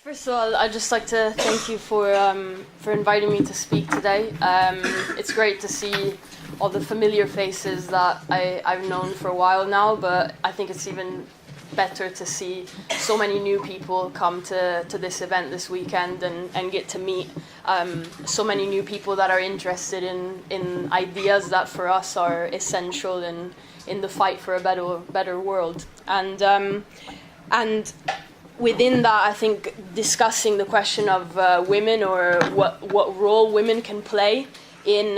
First of all, I'd just like to thank you for inviting me to speak today. It's great to see all the familiar faces that I've known for a while now, but I think it's even better to see so many new people come to this event this weekend and get to meet so many new people that are interested in ideas that for us are essential in the fight for a better world. And within that, I think discussing the question of women or what role women can play in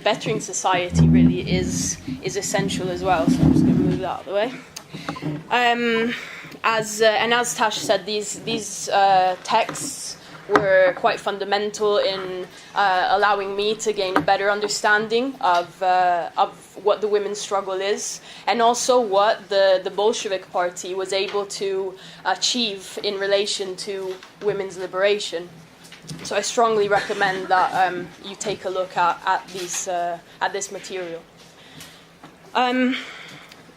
bettering society really is essential as well. So I'm just going to move that out of the way. As Tash said, these texts were quite fundamental in allowing me to gain a better understanding of what the women's struggle is, and also what the Bolshevik Party was able to achieve in relation to women's liberation. So I strongly recommend that you take a look at this material.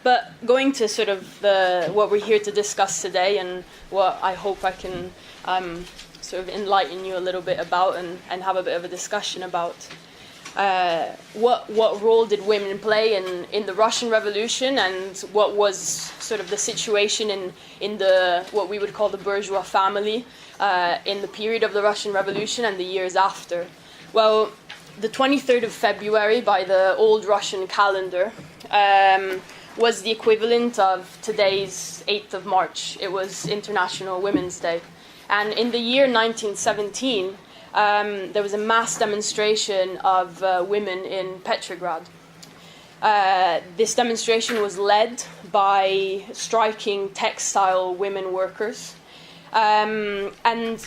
But going to sort of what we're here to discuss today, and what I hope I can sort of enlighten you a little bit about and have a bit of a discussion about. What role did women play in the Russian Revolution, and what was sort of the situation in the what we would call the bourgeois family in the period of the Russian Revolution and the years after? Well, the 23rd of February by the old Russian calendar was the equivalent of today's 8th of March. It was International Women's Day. And in the year 1917, there was a mass demonstration of women in Petrograd. This demonstration was led by striking textile women workers. And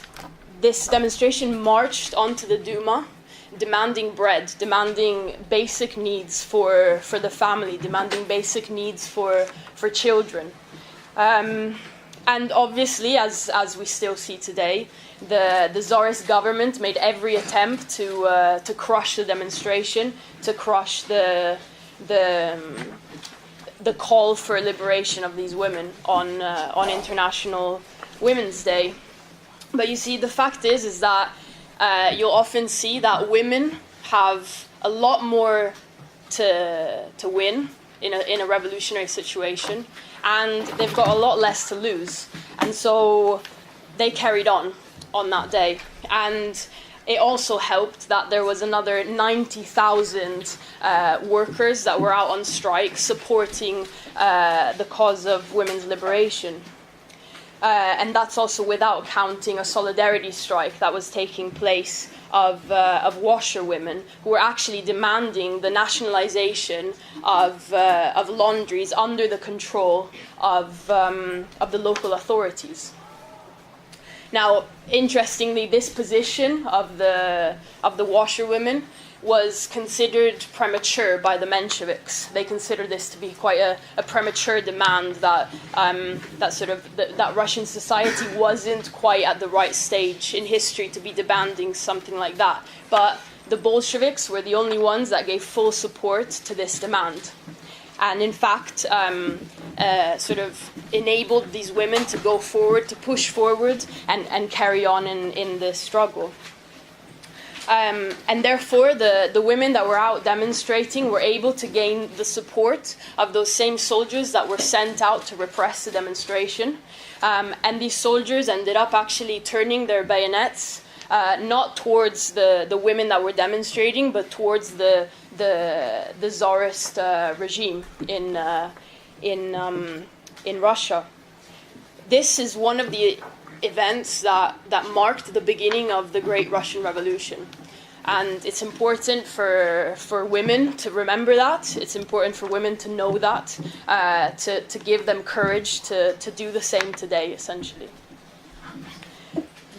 this demonstration marched onto the Duma, demanding bread, demanding basic needs for the family, demanding basic needs for children. And obviously, as we still see today, the Tsarist government made every attempt to crush the demonstration, to crush the call for liberation of these women on International Women's Day. But you see, the fact is that you'll often see that women have a lot more to win in a revolutionary situation, and they've got a lot less to lose. And so they carried on that day. And it also helped that there was another 90,000 workers that were out on strike supporting the cause of women's liberation. And that's also without counting a solidarity strike that was taking place of washerwomen who were actually demanding the nationalization of laundries under the control of the local authorities. Now, interestingly, this position of the washerwomen was considered premature by the Mensheviks. They considered this to be quite a premature demand that Russian society wasn't quite at the right stage in history to be demanding something like that. But the Bolsheviks were the only ones that gave full support to this demand, and in fact sort of enabled these women to go forward, to push forward and carry on in this struggle. And therefore, the women that were out demonstrating were able to gain the support of those same soldiers that were sent out to repress the demonstration. And these soldiers ended up actually turning their bayonets not towards the women that were demonstrating, but towards the Tsarist regime in Russia. This is one of the events that marked the beginning of the Great Russian Revolution. And it's important for women to remember that. It's important for women to know that, to give them courage to do the same today, essentially.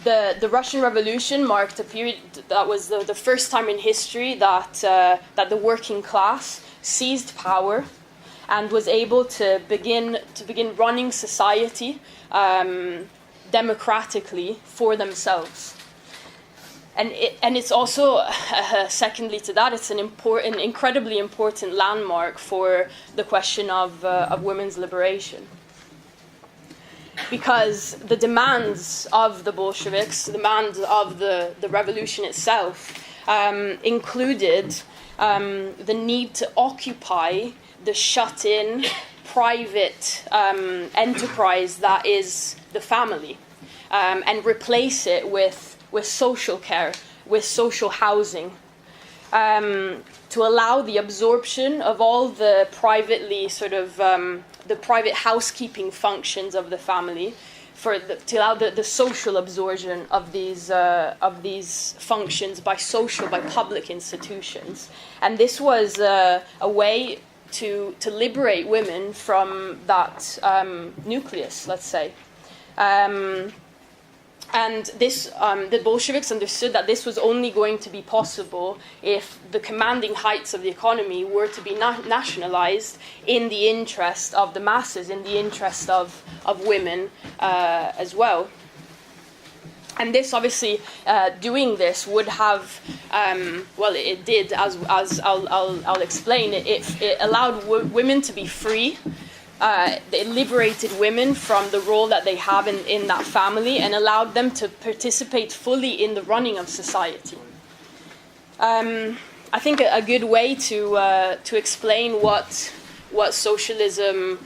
The Russian Revolution marked a period that was the first time in history that the working class seized power and was able to begin running society democratically for themselves. And it's also, secondly to that, it's an incredibly important landmark for the question of women's liberation. because the demands of the Bolsheviks, the demands of the revolution itself, included the need to occupy the shut-in private enterprise that is the family, and replace it with social care, with social housing, to allow the absorption of all the privately the private housekeeping functions of the family, to allow the social absorption of these functions by public institutions. And this was a way to liberate women from that nucleus, let's say. And this, the Bolsheviks understood that this was only going to be possible if the commanding heights of the economy were to be nationalized in the interest of the masses, in the interest of women as well. And this, obviously, doing this would have, it did, as I'll explain. It allowed women to be free. It liberated women from the role that they have in that family, and allowed them to participate fully in the running of society. I think a good way to explain what socialism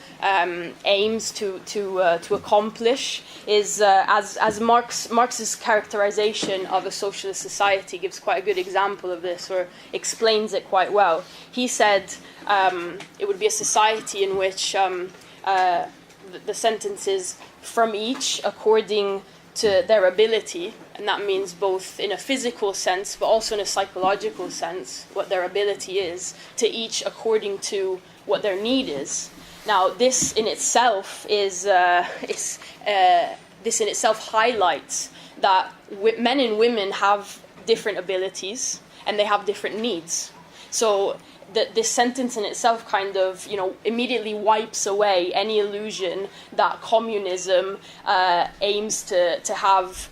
aims to accomplish is, as Marx's characterization of a socialist society gives quite a good example of this, or explains it quite well. He said it would be a society in which the sentence is from each according to their ability, and that means both in a physical sense but also in a psychological sense, what their ability is, to each according to what their need is. Now, this in itself highlights that men and women have different abilities and they have different needs. So this sentence in itself kind of, immediately wipes away any illusion that communism aims to have,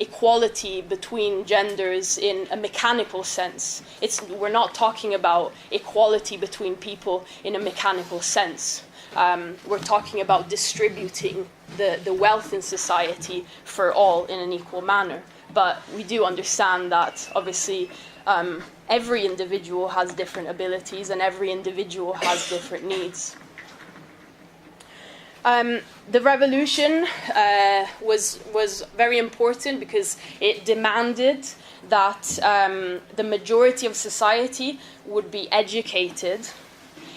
equality between genders in a mechanical sense. We're not talking about equality between people in a mechanical sense. We're talking about distributing the wealth in society for all in an equal manner. But we do understand that, obviously, every individual has different abilities and every individual has different needs. The revolution was very important because it demanded that the majority of society would be educated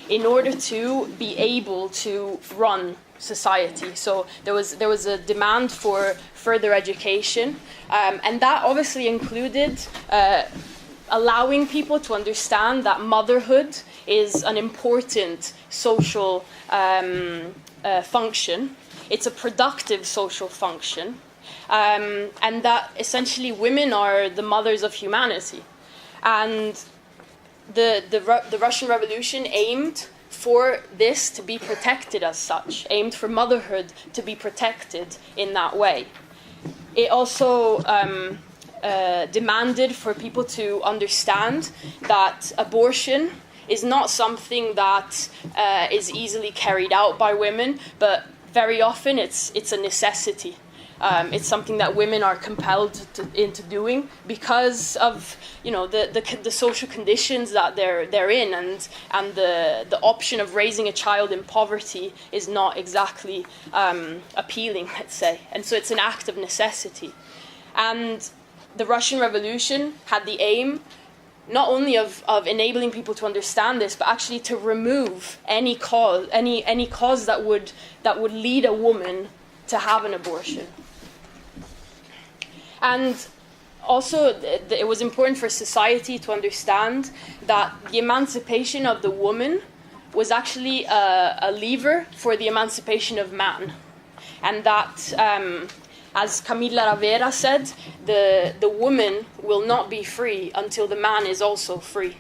in order to be able to run society. So there was a demand for further education, and that obviously included allowing people to understand that motherhood is an important social function. It's a productive social function, and that essentially women are the mothers of humanity. And the Russian Revolution aimed for this to be protected as such, aimed for motherhood to be protected in that way. It also demanded for people to understand that abortion is not something that is easily carried out by women, but very often it's a necessity. It's something that women are compelled into doing because of the social conditions that they're in, and the option of raising a child in poverty is not exactly appealing, let's say, and so it's an act of necessity. And the Russian Revolution had the aim not only of enabling people to understand this, but actually to remove any cause that would lead a woman to have an abortion. And also, it was important for society to understand that the emancipation of the woman was actually a lever for the emancipation of man, and that, as Camilla Ravera said, the woman will not be free until the man is also free.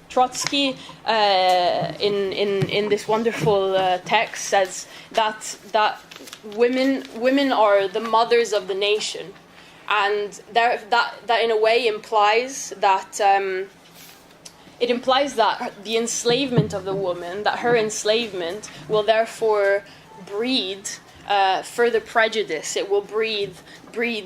Trotsky, in this wonderful text, says that women are the mothers of the nation, and that in a way implies that it implies that the enslavement of the woman, that her enslavement will therefore breed further prejudice. It will breed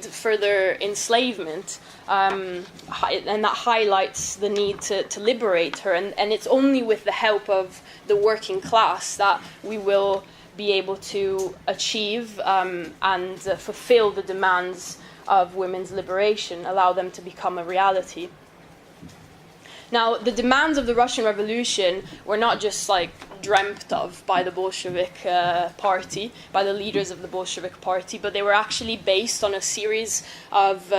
further enslavement, and that highlights the need to liberate her. And it's only with the help of the working class that we will be able to achieve and fulfill the demands of women's liberation, allow them to become a reality. Now, the demands of the Russian Revolution were not just like dreamt of by the Bolshevik party, by the leaders of the Bolshevik party, but they were actually based on a series of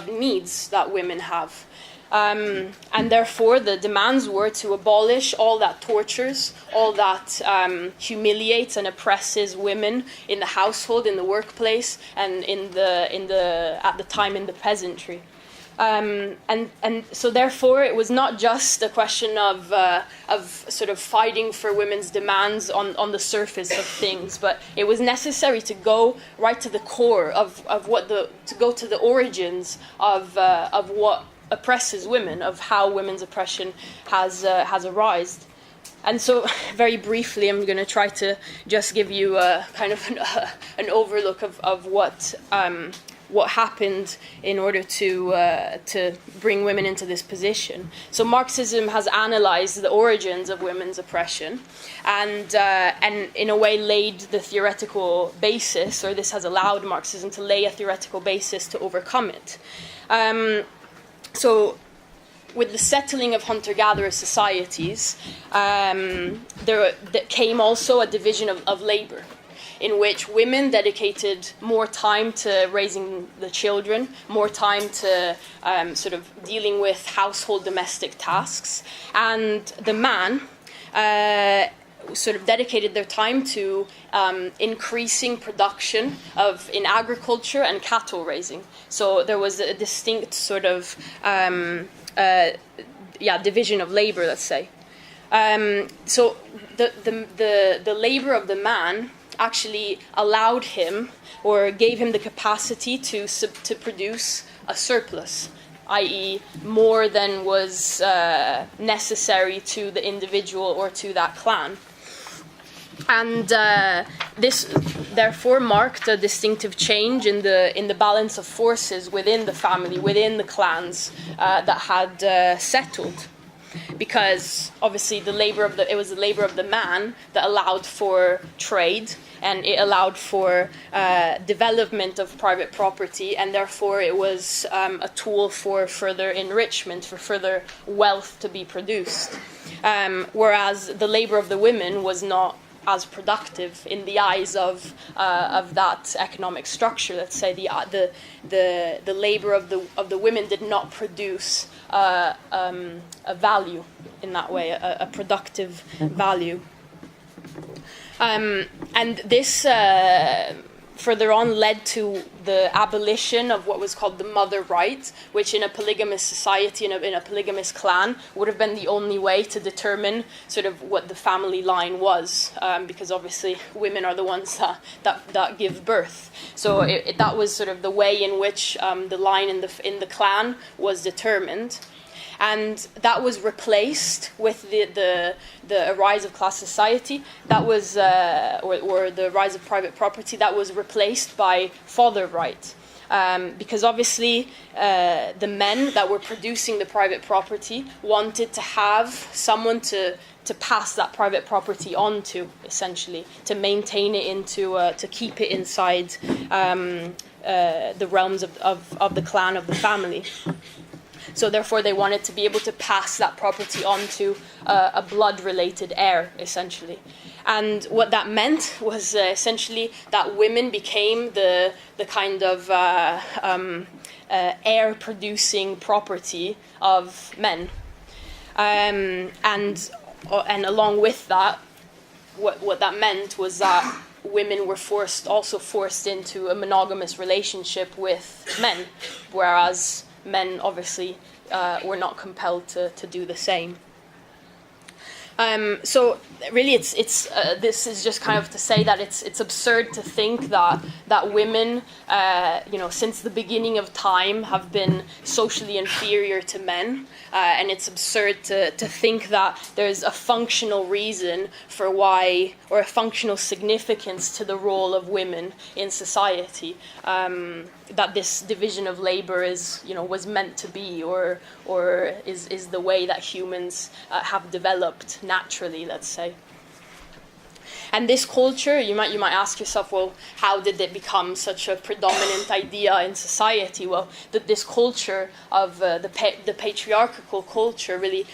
needs that women have. And therefore, the demands were to abolish all that tortures, all that humiliates and oppresses women in the household, in the workplace, and at the time in the peasantry. And so therefore it was not just a question of sort of fighting for women's demands on the surface of things, but it was necessary to go right to the core of to go to the origins of what oppresses women, of how women's oppression has arisen. And so, very briefly, I'm going to try to just give you a kind of an overlook of what happened in order to bring women into this position. So Marxism has analyzed the origins of women's oppression and in a way laid the theoretical basis, or this has allowed Marxism to lay a theoretical basis to overcome it. So with the settling of hunter-gatherer societies, there came also a division of labor, in which women dedicated more time to raising the children, more time to sort of dealing with household domestic tasks, and the man sort of dedicated their time to increasing production in agriculture and cattle raising. So there was a distinct sort of division of labor, let's say. So the labor of the man actually allowed him, or gave him the capacity to produce a surplus, i.e. more than was necessary to the individual or to that clan. And this therefore marked a distinctive change in the balance of forces within the family, within the clans that had settled. Because obviously it was the labor of the man that allowed for trade, and it allowed for development of private property, and therefore it was a tool for further enrichment, for further wealth to be produced. Whereas the labor of the women was not as productive in the eyes of that economic structure. Let's say the labor of the women did not produce a value in that way, a productive value. And this further on led to the abolition of what was called the mother right, which in a polygamous society, in a polygamous clan, would have been the only way to determine sort of what the family line was, because obviously women are the ones that give birth. So that was sort of the way in which the line in the clan was determined. And that was replaced with the rise of class society. That was, or the rise of private property. That was replaced by father right, because obviously the men that were producing the private property wanted to have someone to pass that private property on to, essentially, to maintain it to keep it inside the realms of the clan, of the family. So therefore they wanted to be able to pass that property on to a blood-related heir, essentially. And what that meant was essentially that women became the kind of heir-producing property of men. And along with that, what that meant was that women were forced into a monogamous relationship with men, whereas men obviously were not compelled to do the same. So really, this is just kind of to say that it's absurd to think that women, since the beginning of time, have been socially inferior to men, and it's absurd to think that there's a functional reason for why, or a functional significance to the role of women in society. That this division of labor was meant to be, or is the way that humans have developed naturally, let's say. And this culture, you might ask yourself, well, how did it become such a predominant idea in society? Well, that this culture of the patriarchal culture really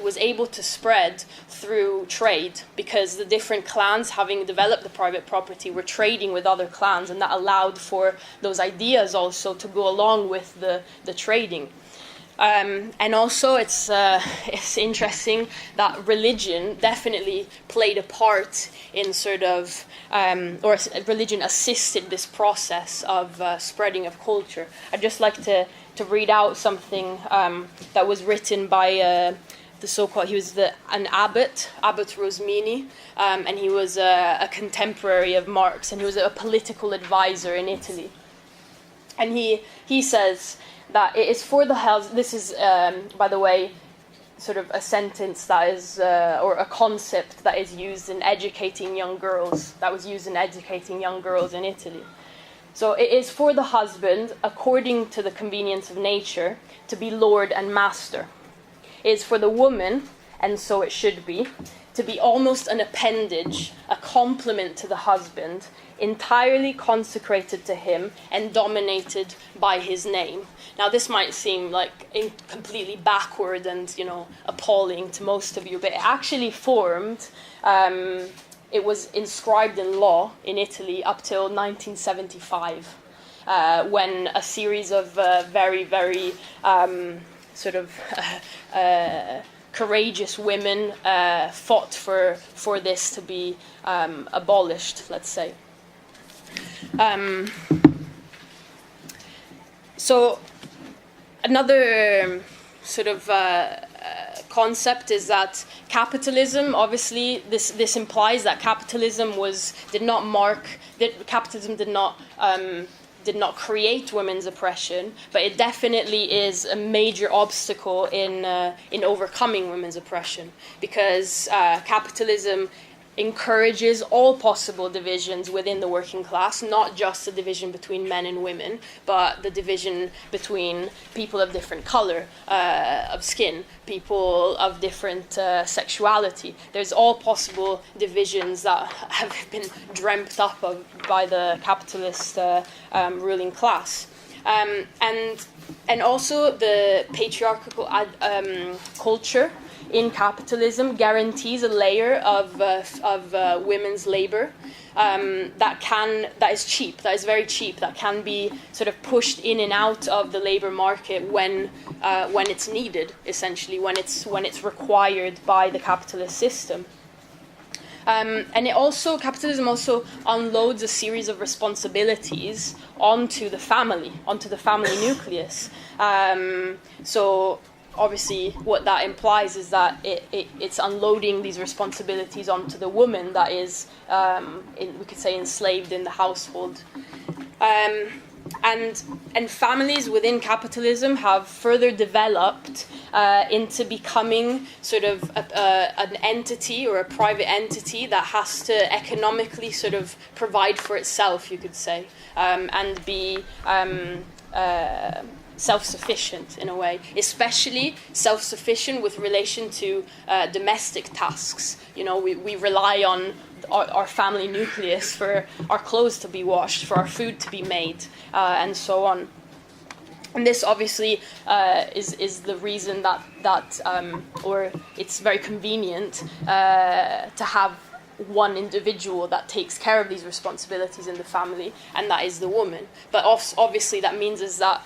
was able to spread through trade, because the different clans, having developed the private property, were trading with other clans, and that allowed for those ideas also to go along with the trading. And also, it's interesting that religion definitely played a part in sort of, or religion assisted this process of spreading of culture. I'd just like to read out something that was written by the so-called, he was an abbot Rosmini, and he was a contemporary of Marx, and he was a political advisor in Italy. And he says that it is for the health. This is, by the way, sort of a sentence that is, or a concept that is used in educating young girls. That was used in educating young girls in Italy. So it is for the husband, according to the convenience of nature, to be lord and master. It is for the woman, and so it should be, to be almost an appendage, a complement to the husband, entirely consecrated to him and dominated by his name. Now, this might seem like completely backward and, appalling to most of you, but it actually formed, it was inscribed in law in Italy up till 1975, when a series of very, very courageous women fought for this to be abolished, let's say. So another sort of concept is that capitalism, obviously, this implies that capitalism did not create women's oppression, but it definitely is a major obstacle in overcoming women's oppression, because capitalism encourages all possible divisions within the working class, not just the division between men and women, but the division between people of different color of skin, people of different sexuality. There's all possible divisions that have been dreamt up by the capitalist ruling class. And also the patriarchal culture in capitalism guarantees a layer of women's labor that is cheap, that is very cheap, that can be sort of pushed in and out of the labor market when it's needed, essentially, when it's required by the capitalist system. And capitalism also unloads a series of responsibilities onto the family nucleus. So obviously, what that implies is that it's unloading these responsibilities onto the woman that is, we could say, enslaved in the household. And families within capitalism have further developed into becoming sort of an entity or a private entity that has to economically sort of provide for itself, you could say, and be self-sufficient in a way, especially self-sufficient with relation to domestic tasks. We rely on our family nucleus for our clothes to be washed, for our food to be made, and so on. And this obviously is the reason that or it's very convenient to have one individual that takes care of these responsibilities in the family, and that is the woman. But obviously that means is that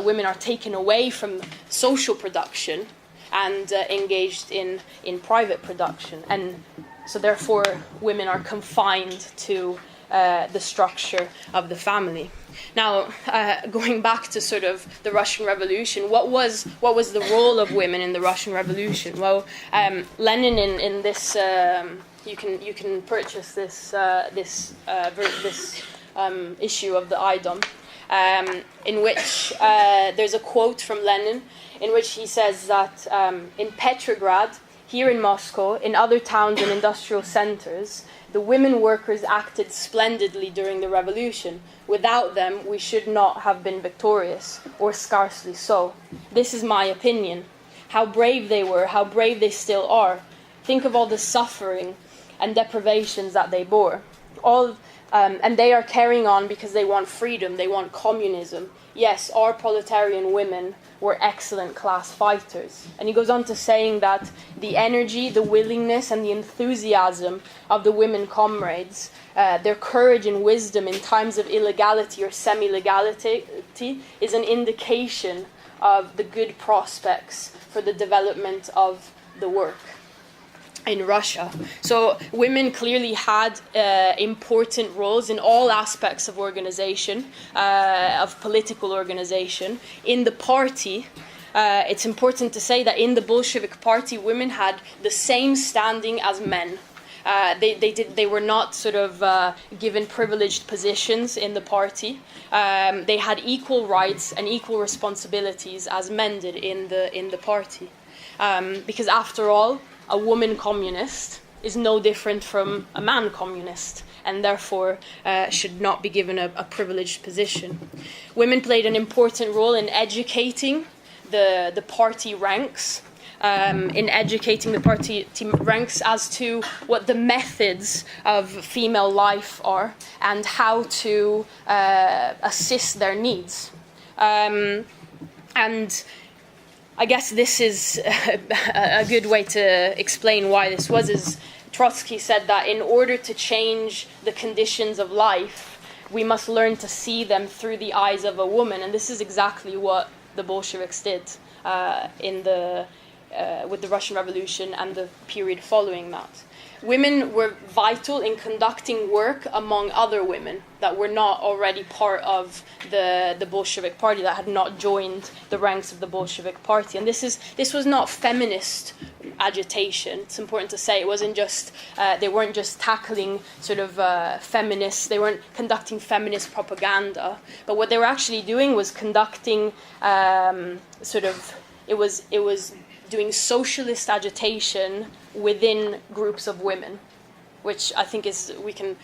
women are taken away from social production and engaged in private production, and so therefore women are confined to the structure of the family. Now, going back to sort of the Russian Revolution, what was the role of women in the Russian Revolution? Well, Lenin in this you can purchase this issue of the Idom, in which there's a quote from Lenin in which he says that in Petrograd, here in Moscow, in other towns and industrial centers, the women workers acted splendidly during the revolution. Without them, we should not have been victorious, or scarcely so. This is my opinion. How brave they were, how brave they still are. Think of all the suffering and deprivations that they bore. And they are carrying on because they want freedom, they want communism. Yes, our proletarian women were excellent class fighters. And he goes on to saying that the energy, the willingness, and the enthusiasm of the women comrades, their courage and wisdom in times of illegality or semi-legality, is an indication of the good prospects for the development of the work in Russia. So women clearly had important roles in all aspects of organization, of political organization. In the party, it's important to say that in the Bolshevik party, women had the same standing as men. They were not sort of given privileged positions in the party. They had equal rights and equal responsibilities as men did in the party. Because after all, a woman communist is no different from a man communist, and therefore should not be given a privileged position. Women played an important role in educating the party ranks, as to what the methods of female life are and how to assist their needs. And I guess this is a good way to explain why this was, is Trotsky said that in order to change the conditions of life, we must learn to see them through the eyes of a woman. And this is exactly what the Bolsheviks did with the Russian Revolution and the period following that. Women were vital in conducting work among other women that were not already part of the Bolshevik party, that had not joined the ranks of the Bolshevik party. And this was not feminist agitation. It's important to say it wasn't just they weren't just tackling sort of feminists. They weren't conducting feminist propaganda. But what they were actually doing was conducting it was doing socialist agitation within groups of women, which I think we can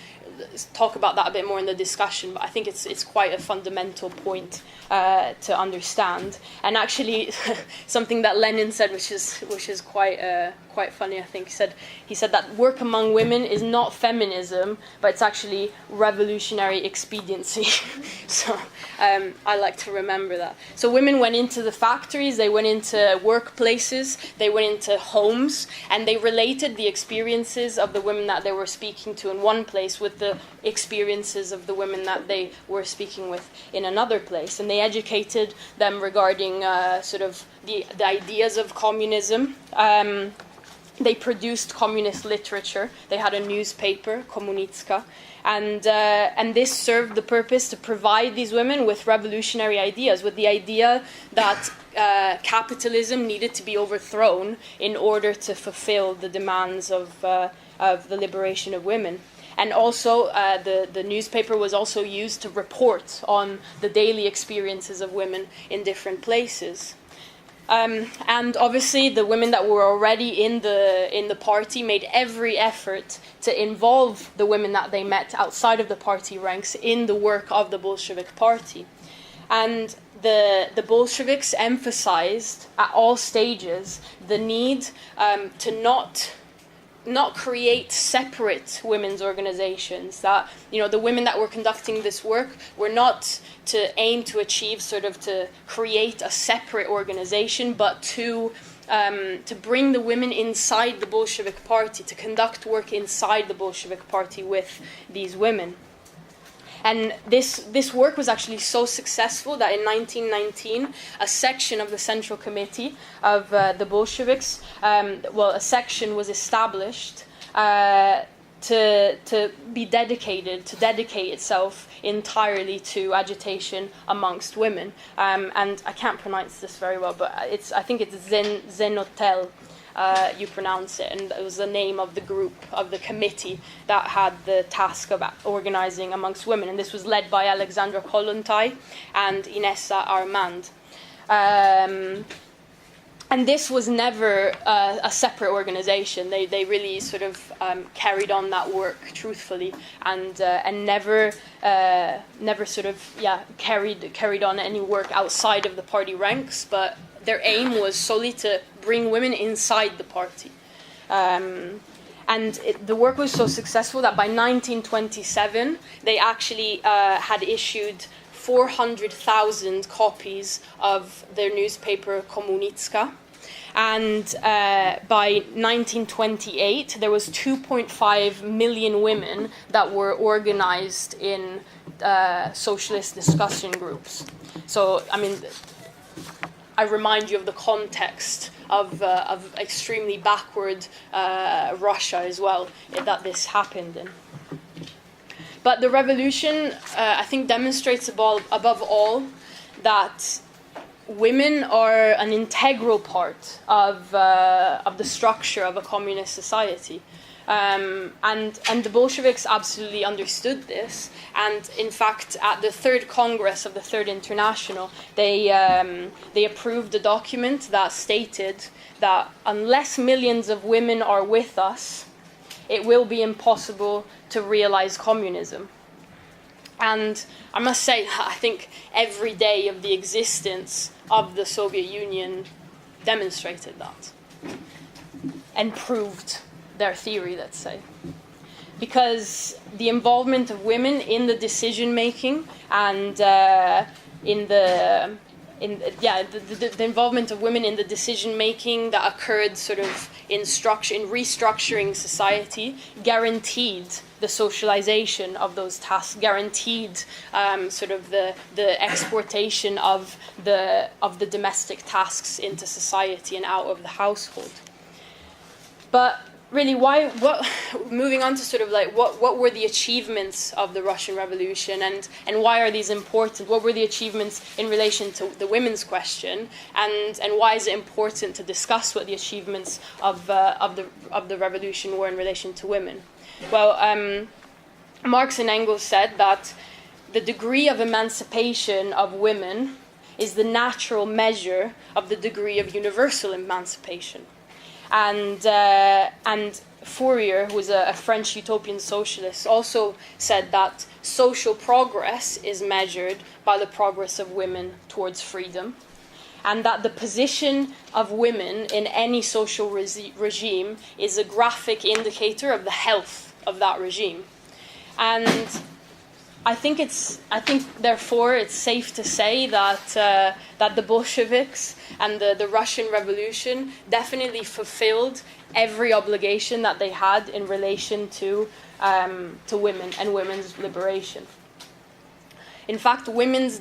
talk about that a bit more in the discussion, but I think it's quite a fundamental point to understand. And actually, something that Lenin said, which is quite funny, I think, he said that work among women is not feminism, but it's actually revolutionary expediency. So I like to remember that. So women went into the factories, they went into workplaces, they went into homes, and they related the experiences of the women that they were speaking to in one place with the experiences of the women that they were speaking with in another place. And they educated them regarding sort of the ideas of communism. They produced communist literature. They had a newspaper, Komunitska, and this served the purpose to provide these women with revolutionary ideas, with the idea that capitalism needed to be overthrown in order to fulfill the demands of the liberation of women. And also, the newspaper was also used to report on the daily experiences of women in different places. And obviously, the women that were already in the party made every effort to involve the women that they met outside of the party ranks in the work of the Bolshevik party. And the Bolsheviks emphasized at all stages the need to not create separate women's organizations. That, the women that were conducting this work were not to aim to achieve to create a separate organization, but to bring the women inside the Bolshevik party, to conduct work inside the Bolshevik party with these women. And this work was actually so successful that in 1919, a section of the Central Committee of the Bolsheviks, a section was established to dedicate itself entirely to agitation amongst women. And I can't pronounce this very well, but I think it's Zenotel. You pronounce it, and it was the name of the group, of the committee that had the task of organizing amongst women, and this was led by Alexandra Kollontai and Inessa Armand. And this was never a separate organization. They really sort of carried on that work truthfully, and never sort of carried on any work outside of the party ranks. But their aim was solely to bring women inside the party. And the work was so successful that by 1927 they actually had issued 400,000 copies of their newspaper Komunicka. And by 1928, there was 2.5 million women that were organized in socialist discussion groups. So, I mean, I remind you of the context of extremely backward Russia as well that this happened in. But the revolution, I think, demonstrates above all that women are an integral part of the structure of a communist society. And the Bolsheviks absolutely understood this. And in fact, at the Third Congress of the Third International, they approved a document that stated that unless millions of women are with us, it will be impossible to realize communism. And I must say, I think every day of the existence of the Soviet Union demonstrated that and proved their theory, let's say. Because the involvement of women in the decision making and the involvement of women in the decision making that occurred sort of in restructuring society guaranteed the socialization of those tasks, guaranteed sort of the exportation of the domestic tasks into society and out of the household. But really, moving on to sort of like what were the achievements of the Russian Revolution, and why are these important? What were the achievements in relation to the women's question, and why is it important to discuss what the achievements of the revolution were in relation to women? Well, Marx and Engels said that the degree of emancipation of women is the natural measure of the degree of universal emancipation. And Fourier, who was a French utopian socialist, also said that social progress is measured by the progress of women towards freedom, and that the position of women in any social regime is a graphic indicator of the health of that regime. And I think therefore it's safe to say that the Bolsheviks and the Russian Revolution definitely fulfilled every obligation that they had in relation to women and women's liberation. In fact, women's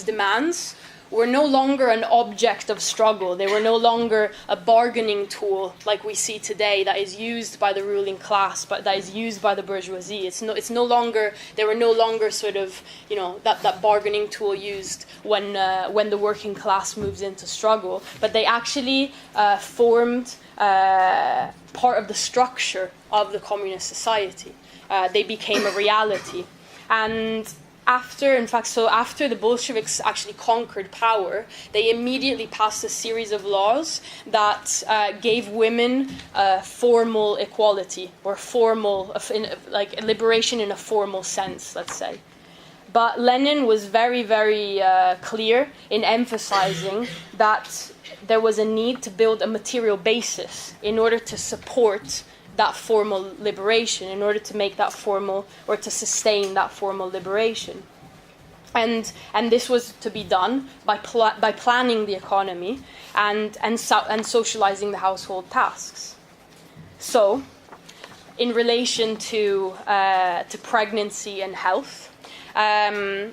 demands were no longer an object of struggle. They were no longer a bargaining tool like we see today that is used by the ruling class, but that is used by the bourgeoisie. They were no longer sort of, that bargaining tool used when the working class moves into struggle, but they actually formed part of the structure of the communist society. They became a reality. And after the Bolsheviks actually conquered power, they immediately passed a series of laws that gave women formal equality, or liberation in a formal sense, let's say. But Lenin was very, very clear in emphasizing that there was a need to build a material basis in order to support that formal liberation, in order to make that formal, or to sustain that formal liberation. And this was to be done by planning the economy and socializing the household tasks. So, in relation to pregnancy and health, the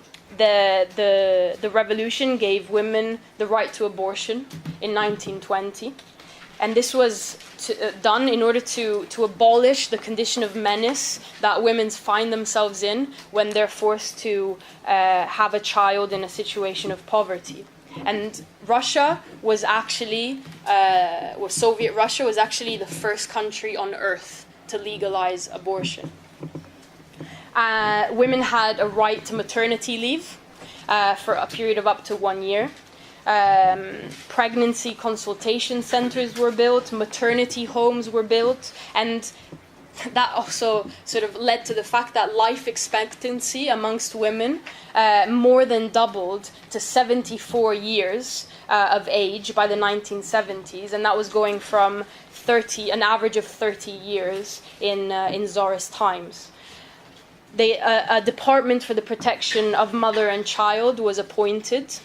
revolution gave women the right to abortion in 1920. And this was done in order to abolish the condition of menace that women find themselves in when they're forced to have a child in a situation of poverty. And Russia was actually, Soviet Russia was actually the first country on earth to legalize abortion. Women had a right to maternity leave for a period of up to 1 year. Pregnancy consultation centers were built, maternity homes were built, and that also sort of led to the fact that life expectancy amongst women more than doubled to 74 years of age by the 1970s, and that was going from an average of 30 years in Tsarist times. A department for the protection of mother and child was appointed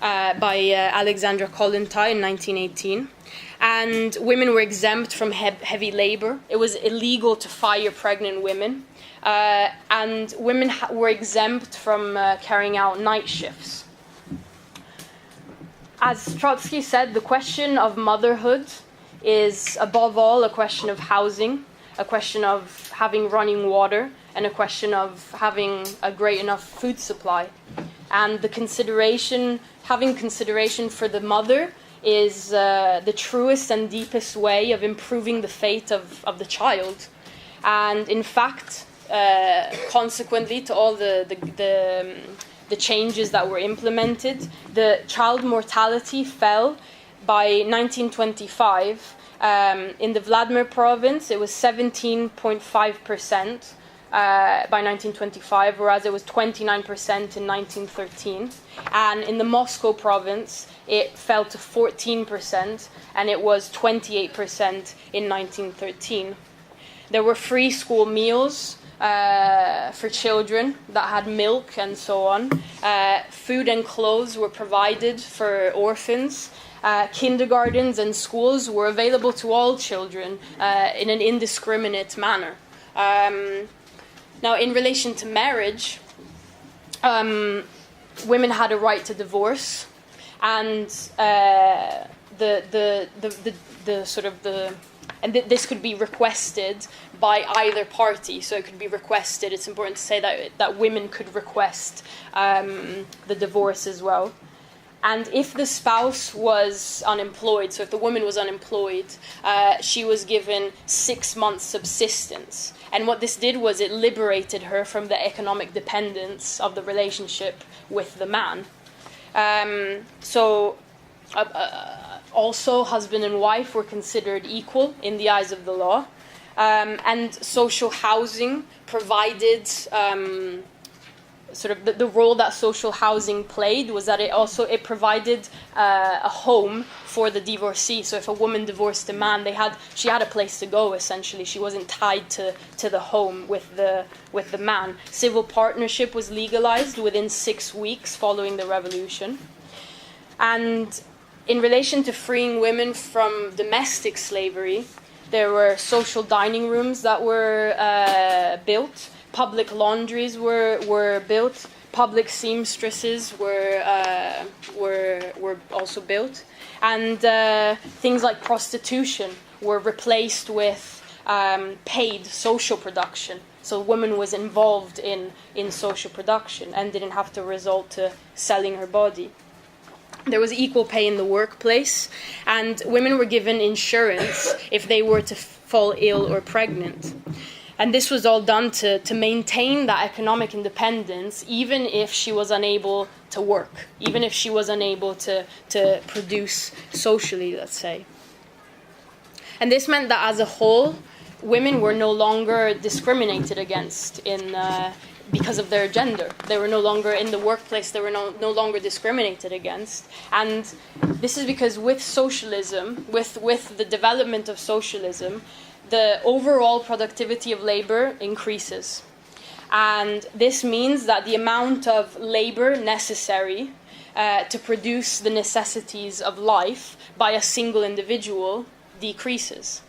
by Alexandra Kollontai in 1918. And women were exempt from heavy labor. It was illegal to fire pregnant women. And women were exempt from carrying out night shifts. As Trotsky said, the question of motherhood is above all a question of housing, a question of having running water, and a question of having a great enough food supply. And having consideration for the mother is the truest and deepest way of improving the fate of the child. And in fact, consequently to all the changes that were implemented, the child mortality fell by 1925. In the Vladimir province, it was 17.5%. By 1925, whereas it was 29% in 1913. And in the Moscow province, it fell to 14%, and it was 28% in 1913. There were free school meals for children that had milk and so on. Food and clothes were provided for orphans. Kindergartens and schools were available to all children in an indiscriminate manner. Now, in relation to marriage, women had a right to divorce, and this could be requested by either party. So it could be requested. It's important to say that women could request the divorce as well. And if the spouse was unemployed, so if the woman was unemployed, she was given 6 months subsistence. And what this did was it liberated her from the economic dependence of the relationship with the man. Also, husband and wife were considered equal in the eyes of the law. And social housing provided... the role that social housing played was that it provided a home for the divorcee. So if a woman divorced a man, she had a place to go. Essentially, she wasn't tied to the home with the man. Civil partnership was legalized within 6 weeks following the revolution. And in relation to freeing women from domestic slavery, there were social dining rooms that were built. Public laundries were built. Public seamstresses were also built, and things like prostitution were replaced with paid social production. So a woman was involved in social production and didn't have to resort to selling her body. There was equal pay in the workplace, and women were given insurance if they were to fall ill or pregnant. And this was all done to maintain that economic independence, even if she was unable to work, even if she was unable to produce socially, let's say. And this meant that as a whole, women were no longer discriminated against because of their gender. They were no longer in the workplace, they were no longer discriminated against. And this is because with socialism, with the development of socialism, the overall productivity of labor increases. And this means that the amount of labor necessary to produce the necessities of life by a single individual decreases.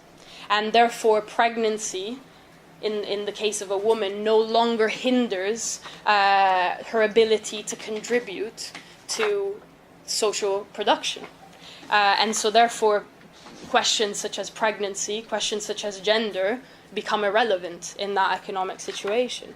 And therefore pregnancy, in the case of a woman, no longer hinders her ability to contribute to social production. And so therefore questions such as pregnancy, questions such as gender, become irrelevant in that economic situation.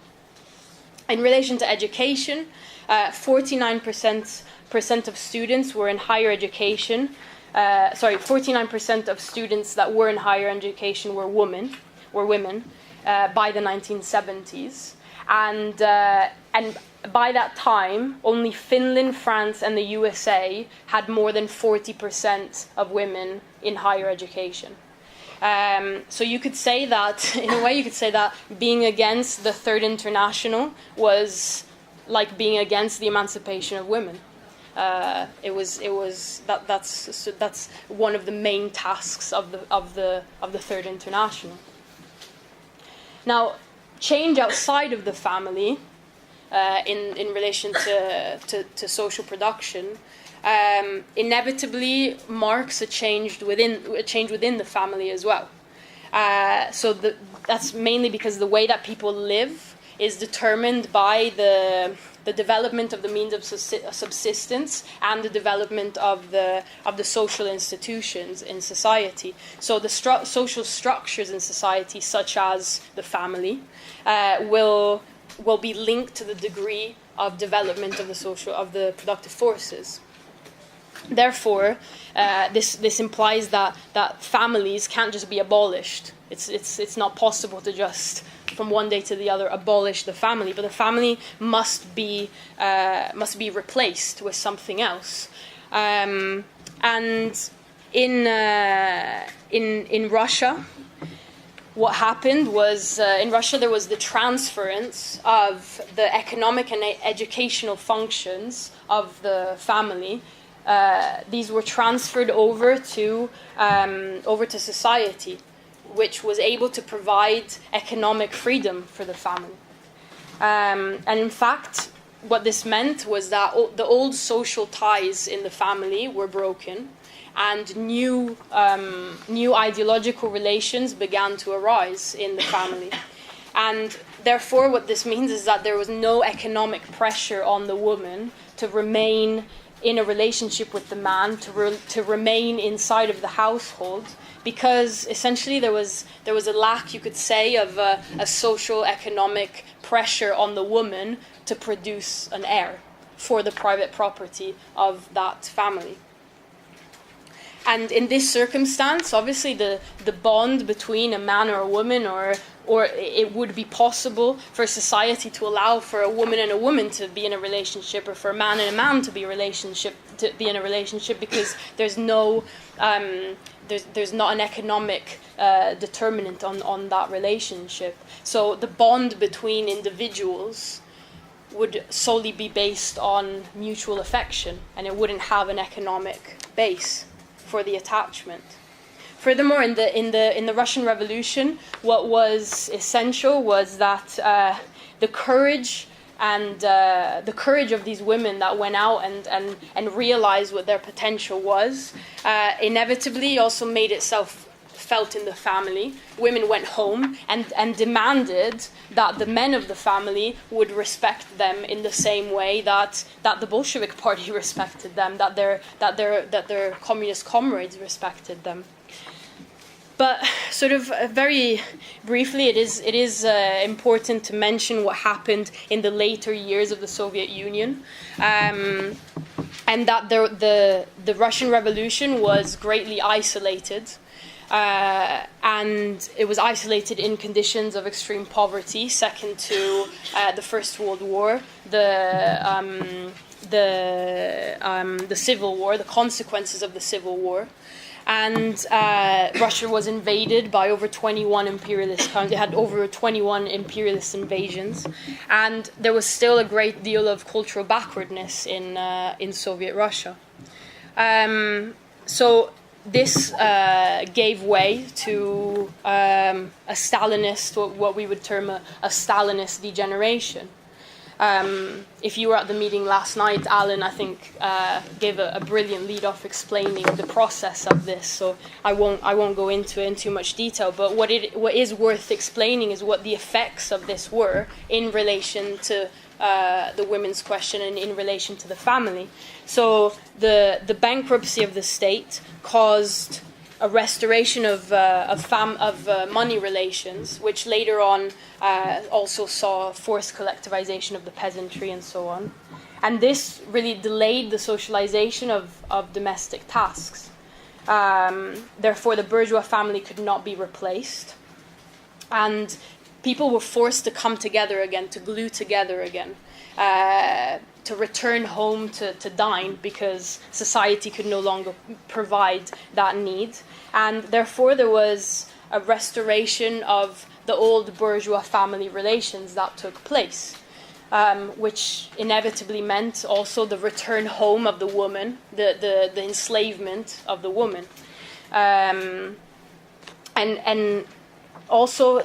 In relation to education, 49% of students were in higher education. 49% of students that were in higher education were women by the 1970s, and by that time, only Finland, France, and the USA had more than 40% of women in higher education. So you could say that, in a way, you could say that being against the Third International was like being against the emancipation of women. That's one of the main tasks of the Third International. Now, change outside of the family, in relation to social production, inevitably marks a change within the family as well. So that's mainly because the way that people live is determined by the development of the means of subsistence and the development of the social institutions in society. So the social structures in society, such as the family, will be linked to the degree of development of the productive forces. Therefore, this implies that families can't just be abolished. It's not possible to just from one day to the other abolish the family, but the family must be replaced with something else. And in Russia, what happened was in Russia there was the transference of the economic and educational functions of the family. These were transferred over to society, which was able to provide economic freedom for the family. And in fact, what this meant was that the old social ties in the family were broken, and new ideological relations began to arise in the family. And therefore, what this means is that there was no economic pressure on the woman to remain in a relationship with the man, to remain inside of the household, because essentially there was a lack, you could say, of a social economic pressure on the woman to produce an heir for the private property of that family. And in this circumstance, obviously the bond between a man or a woman, or it would be possible for society to allow for a woman and a woman to be in a relationship, or for a man and a man to be in a relationship, because there's no there's not an economic determinant on that relationship. So the bond between individuals would solely be based on mutual affection, and it wouldn't have an economic base for the attachment. Furthermore, in the Russian Revolution, what was essential was that the courage of these women that went out and realized what their potential was, inevitably also made itself felt in the family. Women went home and demanded that the men of the family would respect them in the same way that the Bolshevik Party respected them, that their communist comrades respected them. But sort of very briefly, it is important to mention what happened in the later years of the Soviet Union, and that the Russian Revolution was greatly isolated. And it was isolated in conditions of extreme poverty, second to the First World War, the Civil War, the consequences of the Civil War. And Russia was invaded by over 21 imperialist countries. It had over 21 imperialist invasions, and there was still a great deal of cultural backwardness in Soviet Russia. So this gave way to a Stalinist, what we would term a Stalinist degeneration. If you were at the meeting last night, Alan, I think, gave a brilliant lead-off explaining the process of this. So I won't go into it in too much detail. But what is worth explaining is what the effects of this were in relation to the women's question and in relation to the family. So the bankruptcy of the state caused a restoration of money relations, which later on also saw forced collectivization of the peasantry and so on. And this really delayed the socialization of domestic tasks. Therefore, the bourgeois family could not be replaced. And people were forced to come together again, to glue together again, to return home to dine, because society could no longer provide that need. And therefore, there was a restoration of the old bourgeois family relations that took place. Which inevitably meant also the return home of the woman, the enslavement of the woman. And also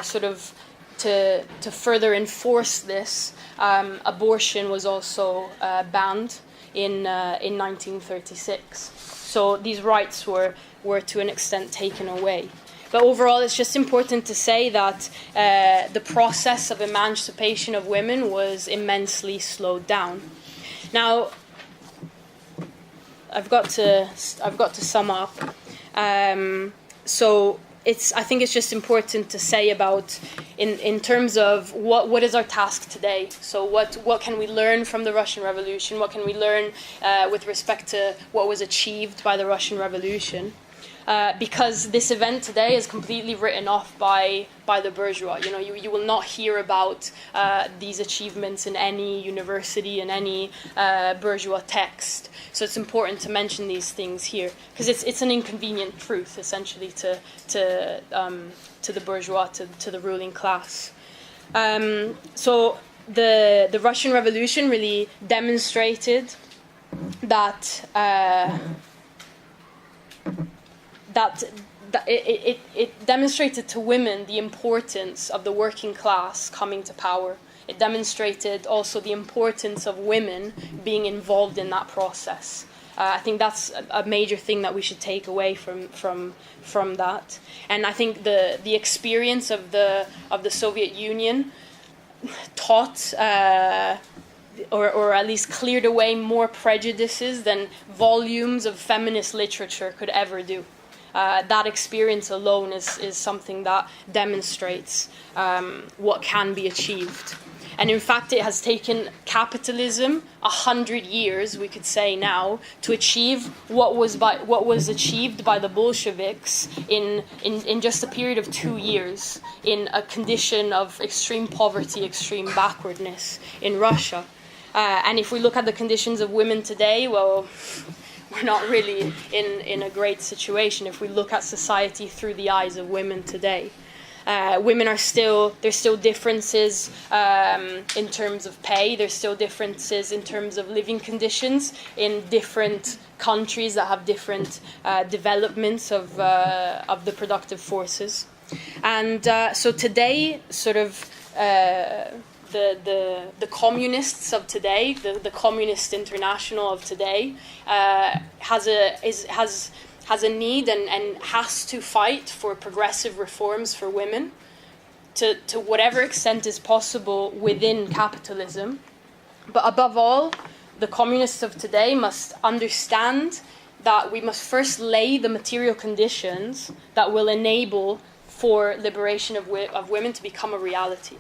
sort of to further enforce this, abortion was also banned in 1936. So these rights were to an extent taken away. But overall, it's just important to say that the process of emancipation of women was immensely slowed down. Now, I've got to sum up. So I think it's just important to say about in terms of what is our task today. So what can we learn from the Russian Revolution? What can we learn with respect to what was achieved by the Russian Revolution? Because this event today is completely written off by the bourgeois. You will not hear about these achievements in any university, in any bourgeois text. So it's important to mention these things here, because it's an inconvenient truth, essentially, to the bourgeois, to the ruling class. So the Russian Revolution really demonstrated that. It demonstrated to women the importance of the working class coming to power. It demonstrated also the importance of women being involved in that process. I think that's a major thing that we should take away from that. And I think the experience of the Soviet Union taught or at least cleared away more prejudices than volumes of feminist literature could ever do. That experience alone is something that demonstrates what can be achieved. And in fact, it has taken capitalism 100 years, we could say now, to achieve what was achieved by the Bolsheviks in just a period of 2 years, in a condition of extreme poverty, extreme backwardness in Russia. And if we look at the conditions of women today, well, we're not really in a great situation if we look at society through the eyes of women today. There's still differences in terms of pay. There's still differences in terms of living conditions in different countries that have different developments of the productive forces. And so today, sort of, the communists of today, the Communist International of today, has a need and has to fight for progressive reforms for women to whatever extent is possible within capitalism. But above all, the communists of today must understand that we must first lay the material conditions that will enable for liberation of women to become a reality.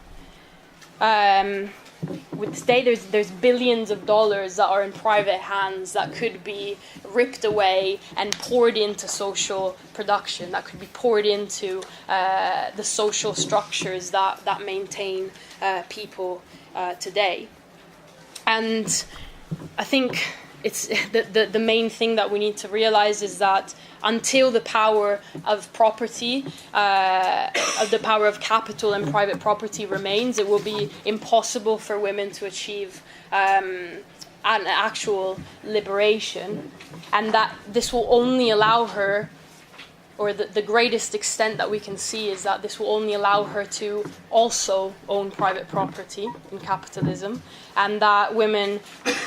With today, there's billions of dollars that are in private hands that could be ripped away and poured into social production, that could be poured into the social structures that maintain people today. And I think it's the main thing that we need to realize is that until the power of property, the power of capital and private property remains, it will be impossible for women to achieve an actual liberation, and that this will only allow her, or the greatest extent that we can see is that this will only allow her to also own private property in capitalism, and that women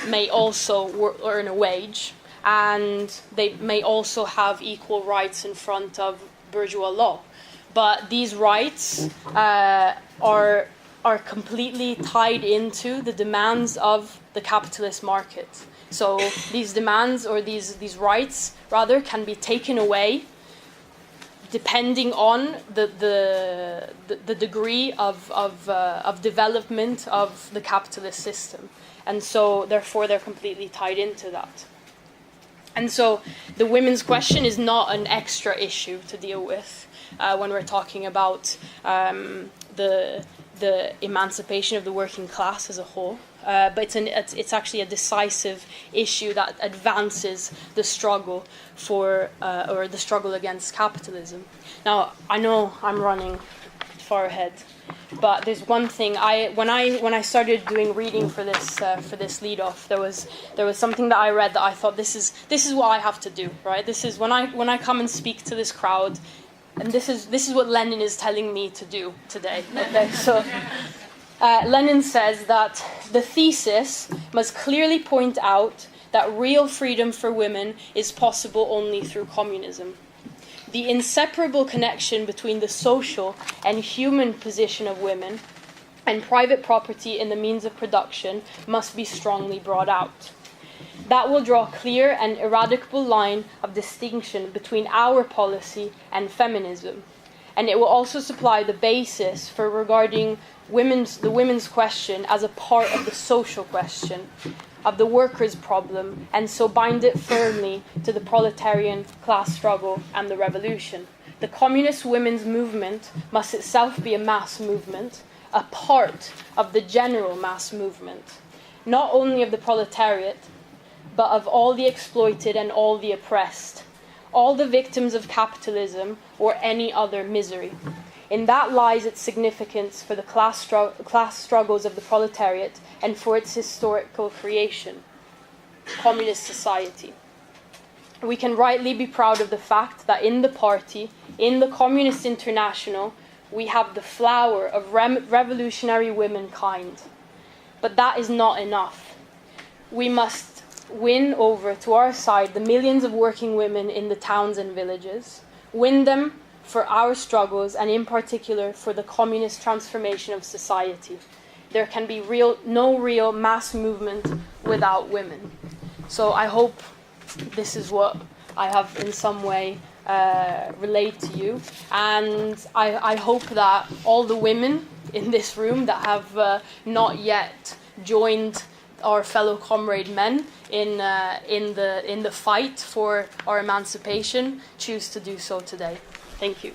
may also earn a wage, and they may also have equal rights in front of bourgeois law. But these rights are completely tied into the demands of the capitalist market. So these demands, or these rights rather, can be taken away depending on the degree of development of the capitalist system. And so, therefore, they're completely tied into that. And so the women's question is not an extra issue to deal with when we're talking about the emancipation of the working class as a whole. But it's actually a decisive issue that advances the struggle for, or the struggle against capitalism. Now, I know I'm running far ahead, but there's one thing when I started doing reading for this lead off, there was something that I read that I thought this is what I have to do, right? This is when I come and speak to this crowd, and this is what Lenin is telling me to do today. Okay, so Lenin says that the thesis must clearly point out that real freedom for women is possible only through communism. The inseparable connection between the social and human position of women and private property in the means of production must be strongly brought out. That will draw a clear and ineradicable line of distinction between our policy and feminism, and it will also supply the basis for regarding the women's question as a part of the social question, of the workers' problem, and so bind it firmly to the proletarian class struggle and the revolution. The communist women's movement must itself be a mass movement, a part of the general mass movement, not only of the proletariat, but of all the exploited and all the oppressed, all the victims of capitalism or any other misery. In that lies its significance for the class struggles of the proletariat and for its historical creation, communist society. We can rightly be proud of the fact that in the party, in the Communist International, we have the flower of revolutionary womankind. But that is not enough. We must win over to our side the millions of working women in the towns and villages, win them for our struggles, and in particular for the communist transformation of society. There can be no real mass movement without women. So I hope this is what I have in some way relayed to you. And I hope that all the women in this room that have not yet joined our fellow comrade men in the fight for our emancipation choose to do so today. Thank you.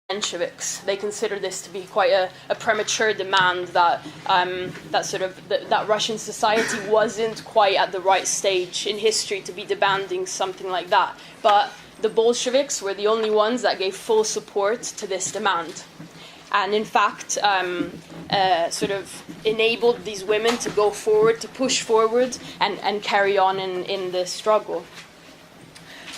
Bolsheviks, they consider this to be quite a premature demand, that that Russian society wasn't quite at the right stage in history to be demanding something like that. But the Bolsheviks were the only ones that gave full support to this demand, and in fact enabled these women to go forward, to push forward and carry on in this struggle.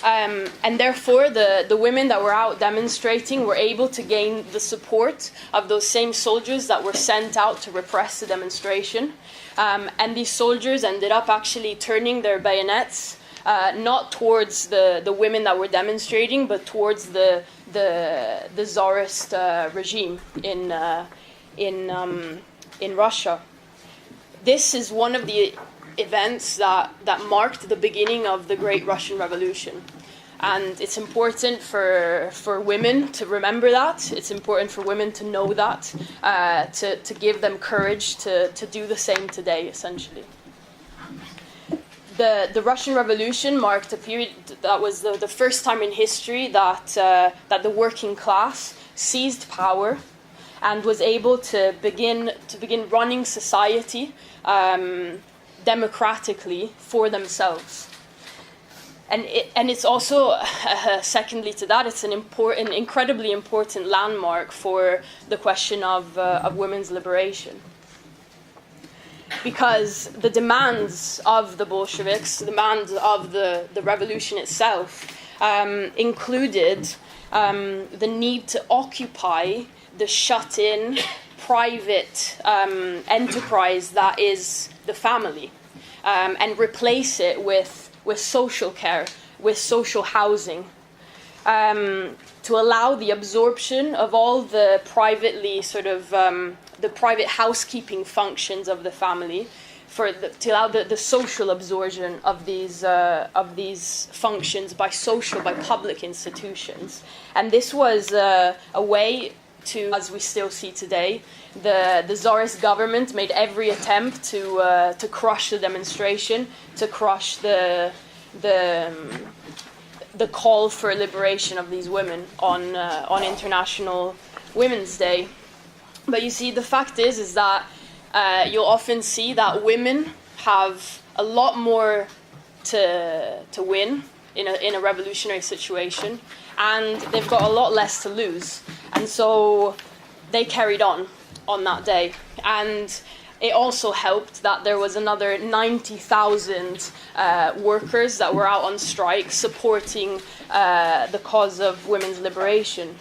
And therefore, the women that were out demonstrating were able to gain the support of those same soldiers that were sent out to repress the demonstration. And these soldiers ended up actually turning their bayonets not towards the women that were demonstrating, but towards the Tsarist regime in Russia. This is one of the events that marked the beginning of the Great Russian Revolution. And it's important for women to remember that. It's important for women to know that, to give them courage to do the same today, essentially. The Russian Revolution marked a period that was the first time in history that the working class seized power and was able to begin running society democratically for themselves. And it's also, secondly to that, it's an incredibly important landmark for the question of women's liberation. Because the demands of the Bolsheviks, the demands of the revolution itself, included the need to occupy the shut-in, private enterprise that is the family, and replace it with social care, with social housing. to allow the absorption of all the privately the private housekeeping functions of the family, to allow the social absorption of these functions by public institutions. And this was a way to, as we still see today, the Tsarist government made every attempt to crush the demonstration, to crush the call for liberation of these women on International Women's Day. But you see, the fact is that you'll often see that women have a lot more to win in a revolutionary situation, and they've got a lot less to lose. And so they carried on that day. And it also helped that there was another 90,000 workers that were out on strike supporting the cause of women's liberation.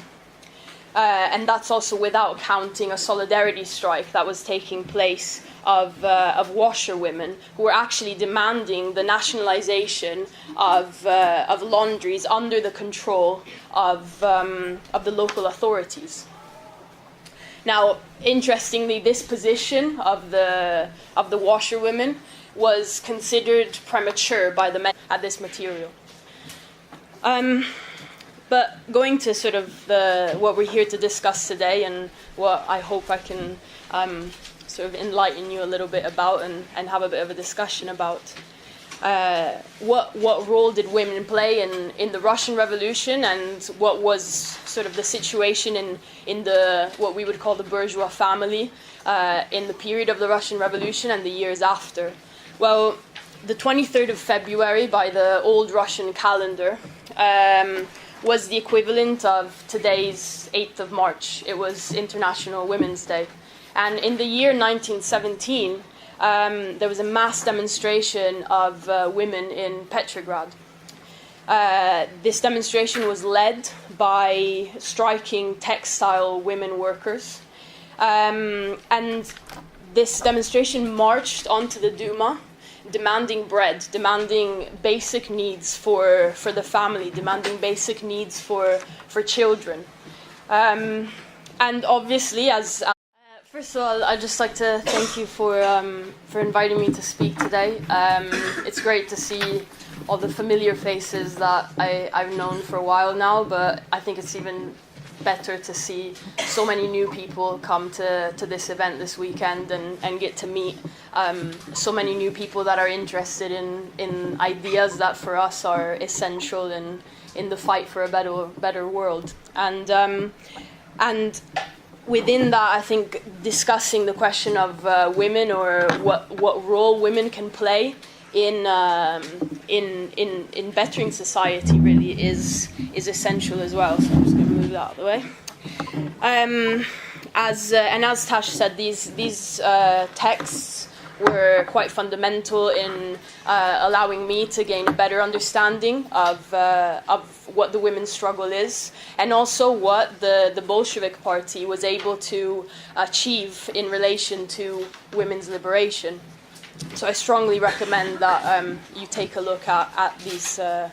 And that's also without counting a solidarity strike that was taking place of washerwomen who were actually demanding the nationalization of laundries under the control of the local authorities. Now, interestingly, this position of the washerwomen was considered premature by the men at this material. But going to sort of what we're here to discuss today, and what I hope I can sort of enlighten you a little bit about and have a bit of a discussion about. What role did women play in the Russian Revolution, and what was sort of the situation in the what we would call the bourgeois family in the period of the Russian Revolution and the years after? Well, the 23rd of February by the old Russian calendar was the equivalent of today's 8th of March. It was International Women's Day. And in the year 1917, there was a mass demonstration of women in Petrograd. This demonstration was led by striking textile women workers. And this demonstration marched onto the Duma, demanding bread, demanding basic needs for the family, demanding basic needs for children. And obviously, first of all, I'd just like to thank you for inviting me to speak today. It's great to see all the familiar faces that I've known for a while now, but I think it's even better to see so many new people come to this event this weekend and get to meet so many new people that are interested in ideas that for us are essential in the fight for a better world. And within that, I think discussing the question of women, or what role women can play in bettering society, really is essential as well. So I'm just going to move that out of the way. As Tash said, these texts were quite fundamental in allowing me to gain a better understanding of what the women's struggle is, and also what the Bolshevik Party was able to achieve in relation to women's liberation. So I strongly recommend that you take a look at these